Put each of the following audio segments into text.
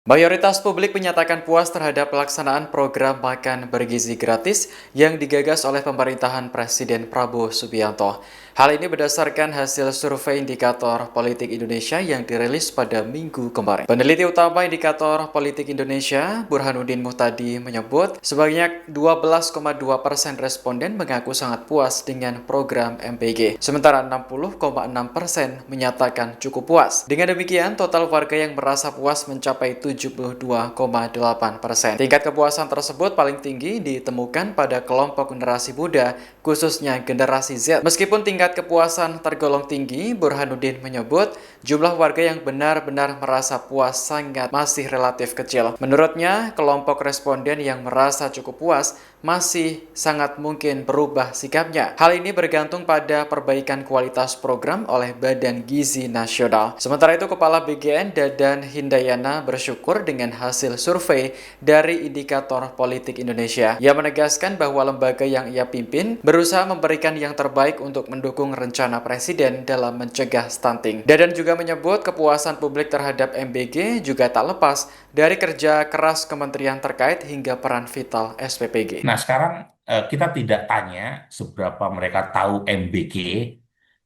Mayoritas publik menyatakan puas terhadap pelaksanaan program makan bergizi gratis yang digagas oleh pemerintahan Presiden Prabowo Subianto. Hal ini berdasarkan hasil survei indikator politik Indonesia yang dirilis pada minggu kemarin. Peneliti utama indikator politik Indonesia, Burhanuddin Muhtadi, menyebut sebanyak 12,2% responden mengaku sangat puas dengan program MBG, sementara 60,6% menyatakan cukup puas. Dengan demikian, total warga yang merasa puas mencapai 72,8%. Tingkat kepuasan tersebut paling tinggi ditemukan pada kelompok generasi muda, khususnya generasi Z. Meskipun tingkat kepuasan tergolong tinggi, Burhanuddin menyebut jumlah warga yang benar-benar merasa puas masih relatif kecil. Menurutnya, kelompok responden yang merasa cukup puas masih sangat mungkin berubah sikapnya. Hal ini bergantung pada perbaikan kualitas program oleh Badan Gizi Nasional. Sementara itu, Kepala BGN Dadan Hindayana bersyukur dengan hasil survei dari Indikator Politik Indonesia. Ia menegaskan bahwa lembaga yang ia pimpin berusaha memberikan yang terbaik untuk mendukung rencana Presiden dalam mencegah stunting. Dadan juga menyebut kepuasan publik terhadap MBG juga tak lepas dari kerja keras kementerian terkait hingga peran vital SPPG. Nah, sekarang kita tidak tanya seberapa mereka tahu MBG,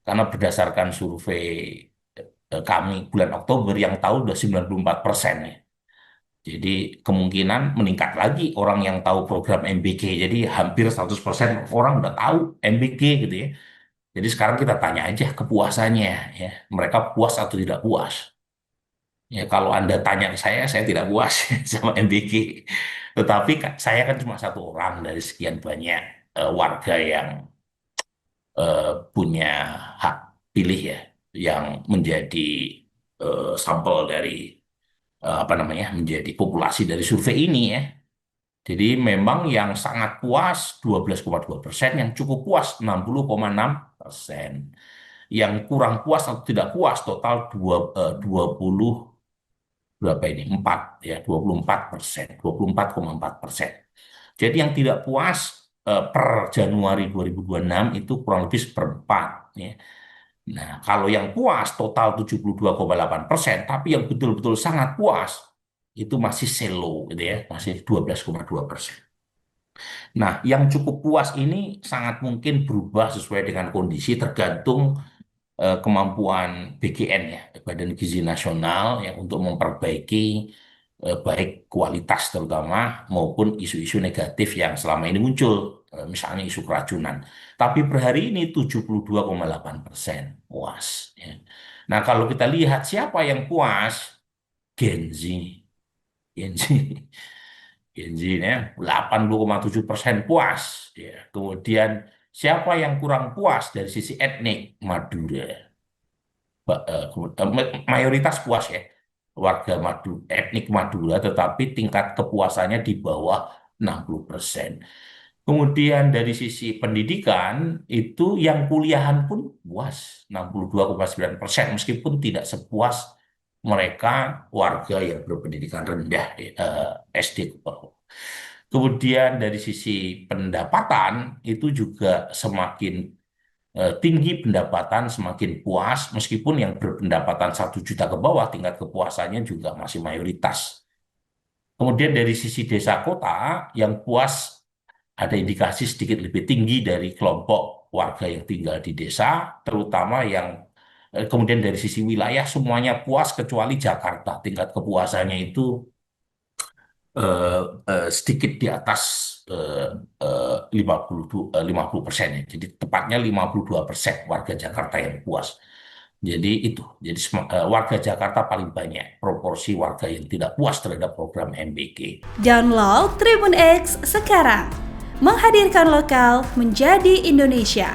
karena berdasarkan survei kami bulan Oktober yang tahu udah 94% ya. Jadi kemungkinan meningkat lagi orang yang tahu program MBG. Jadi hampir 100% orang udah tahu MBG gitu ya. Jadi sekarang kita tanya aja kepuasannya ya. Mereka puas atau tidak puas. Ya kalau Anda tanya ke saya tidak puas sama MBG. Tetapi saya kan cuma satu orang dari sekian banyak warga yang punya hak pilih ya, yang menjadi sampel dari apa namanya, menjadi populasi dari survei ini ya. Jadi memang yang sangat puas 12,2%, yang cukup puas 60,6%, yang kurang puas atau tidak puas total 20 berapa ini 4 ya, 24%, 24,4%. Jadi yang tidak puas per Januari 2026 itu kurang lebih seperempat ya. Nah, kalau yang puas total 72,8%, tapi yang betul-betul sangat puas itu masih selo gitu ya, masih 12,2%. Nah, yang cukup puas ini sangat mungkin berubah sesuai dengan kondisi, tergantung kemampuan BGN ya, Badan Gizi Nasional, yang untuk memperbaiki baik kualitas terutama maupun isu-isu negatif yang selama ini muncul, misalnya isu keracunan. Tapi per hari ini 72,8% puas ya. Nah, kalau kita lihat siapa yang puas, Gen Z. Gen Z. Gen Z ya, 80,7% puas ya. Kemudian siapa yang kurang puas dari sisi etnik, Madura. Mayoritas puas ya, warga etnik Madura, tetapi tingkat kepuasannya di bawah 60%. Kemudian dari sisi pendidikan itu yang kuliahan pun puas 62,9%, meskipun tidak sepuas mereka warga yang berpendidikan rendah SD ke bawah. Kemudian dari sisi pendapatan itu juga semakin tinggi pendapatan, semakin puas, meskipun yang berpendapatan 1 juta ke bawah tingkat kepuasannya juga masih mayoritas. Kemudian dari sisi desa kota yang puas ada indikasi sedikit lebih tinggi dari kelompok warga yang tinggal di desa, terutama yang kemudian dari sisi wilayah semuanya puas kecuali Jakarta, tingkat kepuasannya itu sedikit di atas 50%, ya. Jadi tepatnya 52% warga Jakarta yang puas. Jadi itu, jadi warga Jakarta paling banyak proporsi warga yang tidak puas terhadap program MBG. Download Tribun X sekarang, menghadirkan lokal menjadi Indonesia.